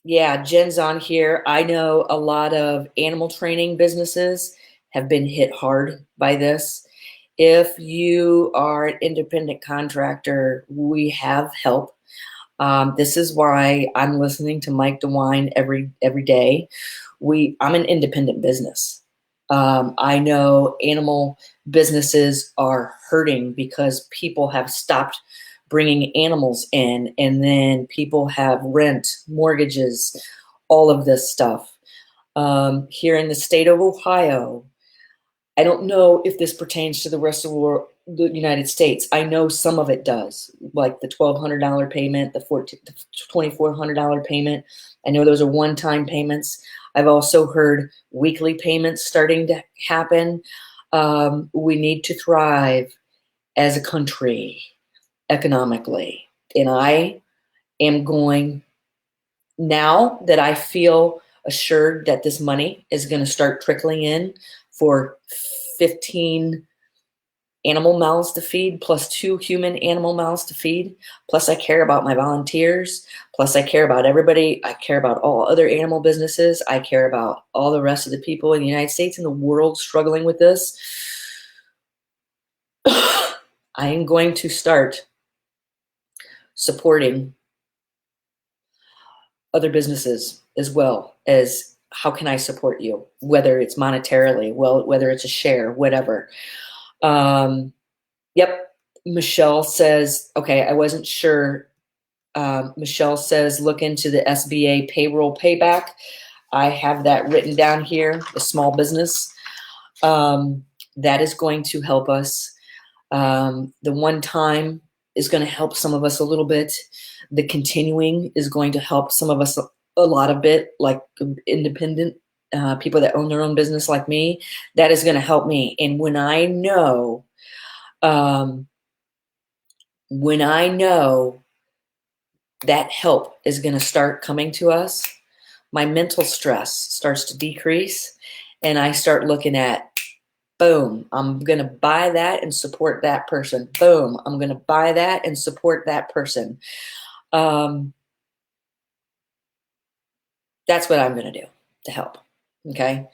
Yeah, Jen's on here. I know a lot of animal training businesses have been hit hard by this. If you are an independent contractor, we have help. This is why I'm listening to Mike DeWine every day. I'm an independent business. I know animal businesses are hurting because people have stopped bringing animals in, and then people have rent, mortgages, all of this stuff. Here in the state of Ohio, I don't know if this pertains to the rest of the United States. I know some of it does, like the $1,200 payment, the $2,400 payment. I know those are one-time payments. I've also heard weekly payments starting to happen. We need to thrive as a country economically. And I am going, now that I feel assured that this money is going to start trickling in for 15 animal mouths to feed, plus 2 human animal mouths to feed. Plus I care about my volunteers. Plus I care about everybody. I care about all other animal businesses. I care about all the rest of the people in the United States and the world struggling with this. I am going to start supporting other businesses as well as how can I support you, whether it's monetarily, whether it's a share, whatever. Yep. Michelle says, okay, I wasn't sure. Michelle says, look into the SBA payroll payback. I have that written down here, the small business. That is going to help us. The one time is going to help some of us a little bit. The continuing is going to help some of us a lot of bit, like independent people that own their own business like me. That is going to help me. And when I know that help is going to start coming to us, my mental stress starts to decrease. and I start looking at, boom, I'm going to buy that and support that person. Boom, I'm going to buy that and support that person. That's what I'm going to do to help. Okay.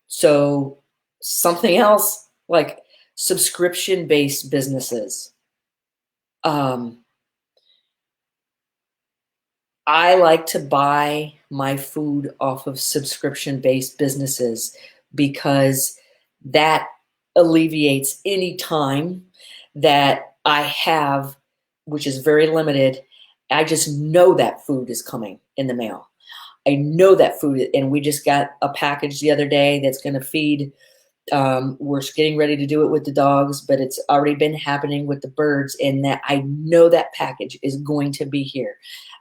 So something else like subscription based businesses. Um, I like to buy my food off of subscription based businesses because that alleviates any time that I have, which is very limited. I just know that food is coming in the mail. I know that food, and we just got a package the other day that's going to feed. We're getting ready to do it with the dogs, but it's already been happening with the birds, and that I know that package is going to be here.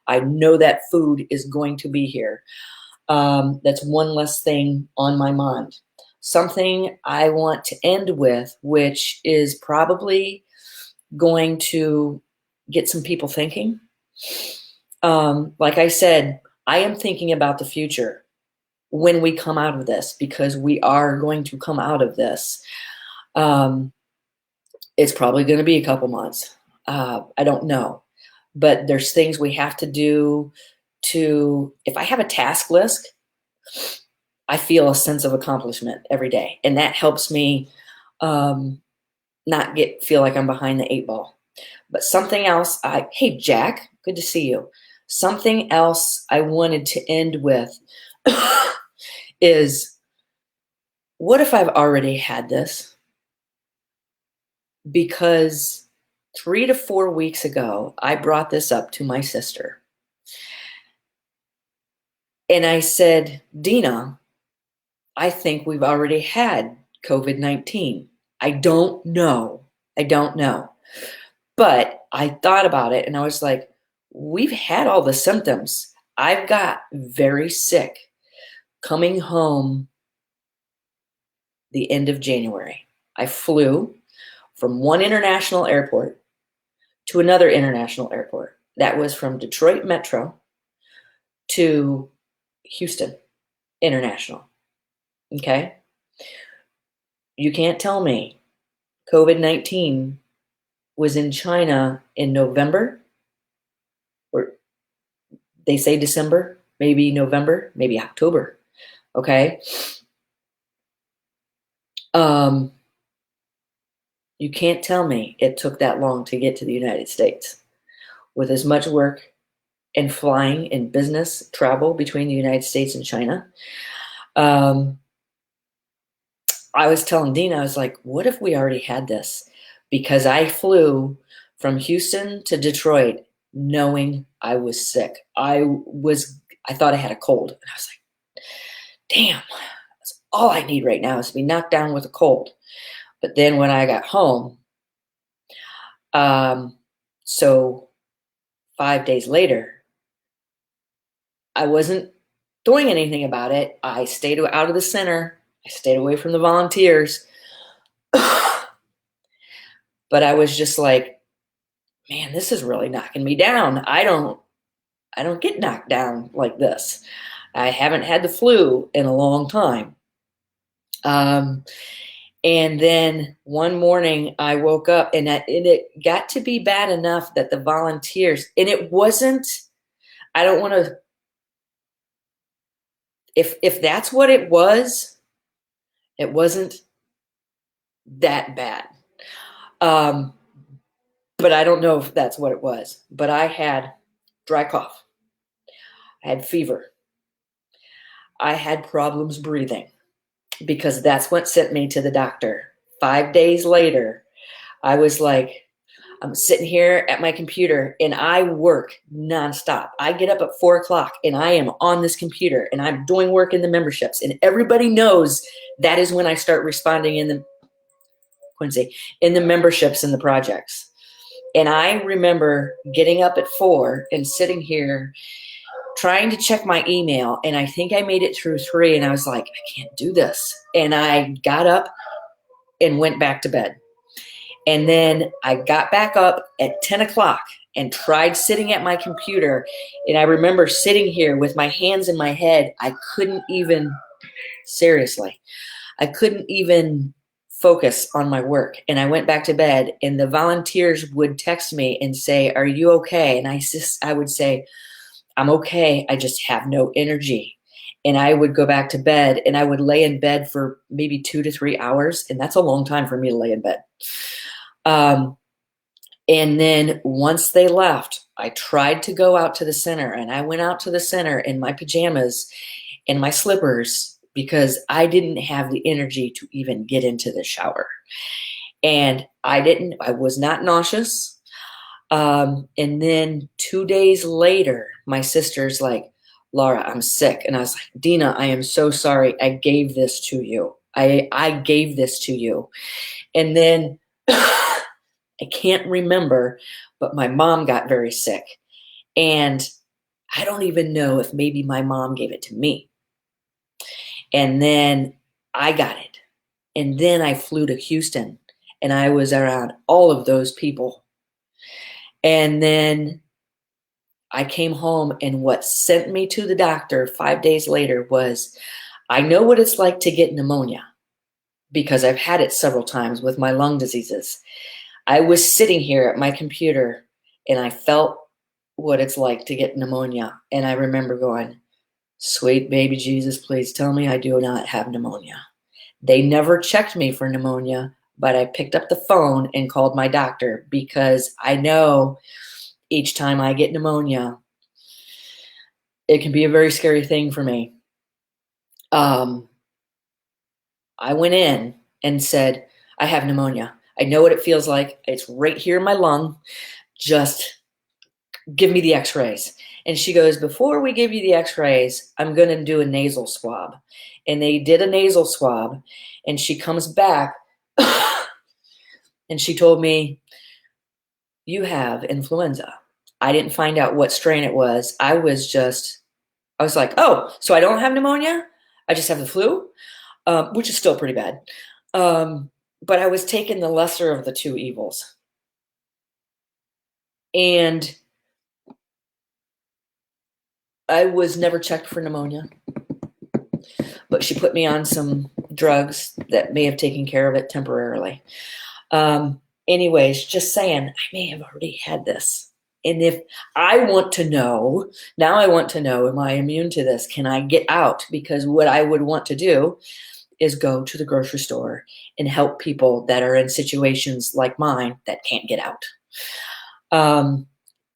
I know that food is going to be here. That's one less thing on my mind. Something I want to end with, which is probably going to get some people thinking. Like I said, I am thinking about the future when we come out of this, because we are going to come out of this. It's probably going to be a couple months. I don't know. But there's things we have to do to, if I have a task list, I feel a sense of accomplishment every day. And that helps me not feel like I'm behind the eight ball. But something else, hey, Jack, good to see you. Something else I wanted to end with is, what if I've already had this? Because 3 to 4 weeks ago, I brought this up to my sister. And I said, Dina, I think we've already had COVID-19. I don't know. I don't know. But I thought about it and I was like, we've had all the symptoms. I've got very sick coming home the end of January. I flew from one international airport to another international airport. That was from Detroit Metro to Houston International. Okay? You can't tell me COVID-19 was in China in November, or they say December, maybe November, maybe October. Okay? You can't tell me it took that long to get to the United States with as much work and flying and business travel between the United States and China. I was telling Dina, I was like, what if we already had this? Because I flew from Houston to Detroit knowing I was sick. I thought I had a cold. And I was like, damn, that's all I need right now is to be knocked down with a cold. But then when I got home, so 5 days later, I wasn't doing anything about it. I stayed out of the center. I stayed away from the volunteers. But I was just like, man, this is really knocking me down. I don't get knocked down like this. I haven't had the flu in a long time. And then one morning I woke up and it got to be bad enough that the volunteers, and it wasn't, I don't want to, if that's what it wasn't that bad. But I don't know if that's what it was. But I had dry cough. I had fever. I had problems breathing because that's what sent me to the doctor. 5 days later, I was like, I'm sitting here at my computer and I work nonstop. I get up at 4:00 and I am on this computer and I'm doing work in the memberships. And everybody knows that is when I start responding in the memberships and the projects. And I remember getting up at 4 and sitting here trying to check my email. And I think I made it through 3 and I was like, I can't do this. And I got up and went back to bed. And then I got back up at 10 o'clock and tried sitting at my computer. And I remember sitting here with my hands in my head. I couldn't even Seriously. I couldn't even focus on my work. And I went back to bed, and the volunteers would text me and say, "Are you okay?" And I would say, "I'm okay. I just have no energy." And I would go back to bed, and I would lay in bed for maybe 2 to 3 hours. And that's a long time for me to lay in bed. Um, and then once they left, I tried to go out to the center, and I went out to the center in my pajamas and my slippers because I didn't have the energy to even get into the shower. And I was not nauseous. And then 2 days later, my sister's like, "Laura, I'm sick." And I was like, "Dina, I am so sorry. I gave this to you. I gave this to you." And then I can't remember, but my mom got very sick. And I don't even know if maybe my mom gave it to me. And then I got it. And then I flew to Houston, and I was around all of those people. And then I came home, and what sent me to the doctor 5 days later was, I know what it's like to get pneumonia because I've had it several times with my lung diseases. I was sitting here at my computer, and I felt what it's like to get pneumonia. And I remember going, "Sweet baby Jesus, please tell me I do not have pneumonia." They never checked me for pneumonia, but I picked up the phone and called my doctor because I know each time I get pneumonia, it can be a very scary thing for me. Um, I went in and said, "I have pneumonia. I know what it feels like. It's right here in my lung. Just give me the x-rays." And she goes, "Before we give you the x-rays, I'm going to do a nasal swab." And they did a nasal swab, and she comes back and she told me, "You have influenza." I didn't find out what strain it was. I was like, "Oh, so I don't have pneumonia? I just have the flu," which is still pretty bad. But I was taking the lesser of the two evils. And I was never checked for pneumonia, but she put me on some drugs that may have taken care of it temporarily. Anyways, just saying, I may have already had this. And if I want to know, now I want to know, am I immune to this? Can I get out? Because what I would want to do is go to the grocery store and help people that are in situations like mine that can't get out.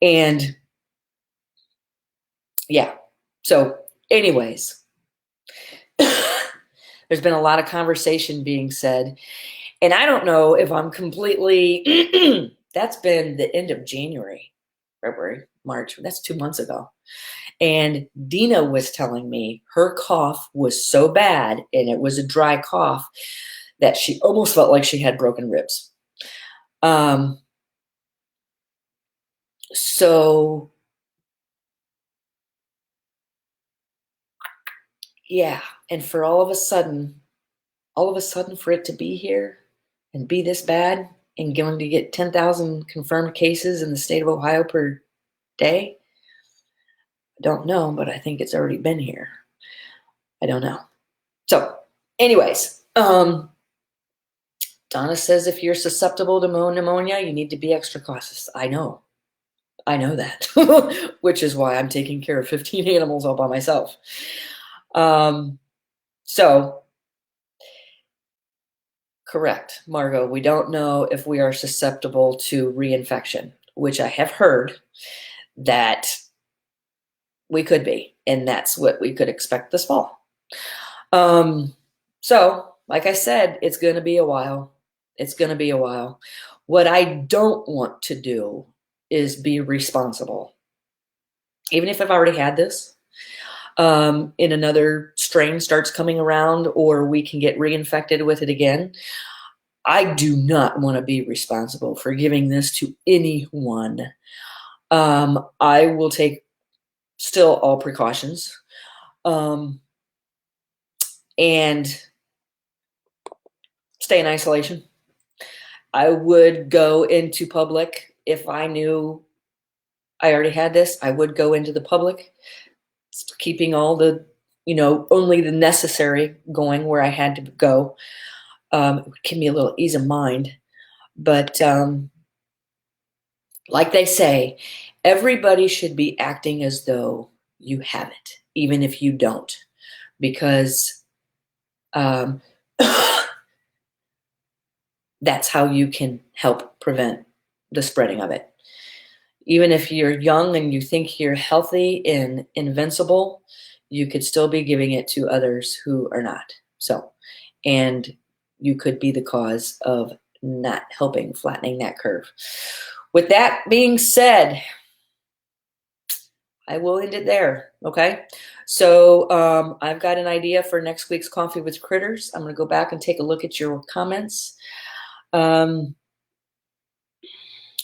And yeah, so, anyways, there's been a lot of conversation being said. And I don't know if I'm completely, that's been the end of January, February, March. That's 2 months ago. And Dina was telling me her cough was so bad, and it was a dry cough, that she almost felt like she had broken ribs. So, yeah. And for all of a sudden for it to be here and be this bad and going to get 10,000 confirmed cases in the state of Ohio per day, I don't know, but I think it's already been here. I don't know. So, anyways, Donna says if you're susceptible to pneumonia, you need to be extra cautious. I know that, which is why I'm taking care of 15 animals all by myself. So, correct, Margot. We don't know if we are susceptible to reinfection, which I have heard that we could be, and that's what we could expect this fall. So, like I said, it's going to be a while. It's going to be a while. What I don't want to do is be responsible. Even if I've already had this, and another strain starts coming around, or we can get reinfected with it again, I do not want to be responsible for giving this to anyone. I will take still all precautions. And stay in isolation. I would go into public if I knew I already had this. I would go into the public, keeping all the only the necessary going where I had to go. It would give me a little ease of mind. But like they say, everybody should be acting as though you have it, even if you don't, because um, that's how you can help prevent the spreading of it. Even if you're young and you think you're healthy and invincible, you could still be giving it to others who are not. So, and you could be the cause of not helping flattening that curve. With that being said, I will end it there. Okay. So I've got an idea for next week's Coffee with Critters. I'm going to go back and take a look at your comments.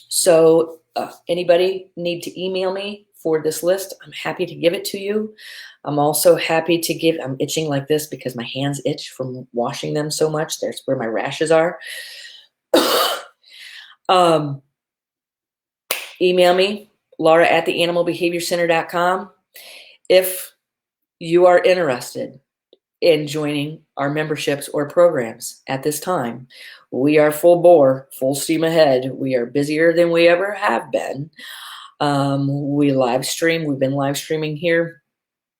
So anybody need to email me for this list? I'm happy to give it to you. I'm also happy to give, I'm itching like this because my hands itch from washing them so much. There's where my rashes are. Email me, Laura at theanimalbehaviorcenter.com. If you are interested in joining our memberships or programs at this time, we are full bore, full steam ahead. We are busier than we ever have been. We live stream. We've been live streaming here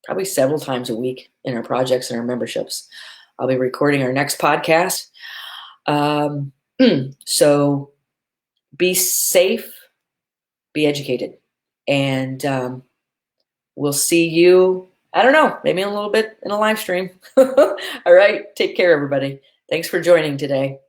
probably several times a week in our projects and our memberships. I'll be recording our next podcast. So be safe, be educated, and we'll see you, I don't know, maybe in a little bit in a live stream. All right. Take care, everybody. Thanks for joining today.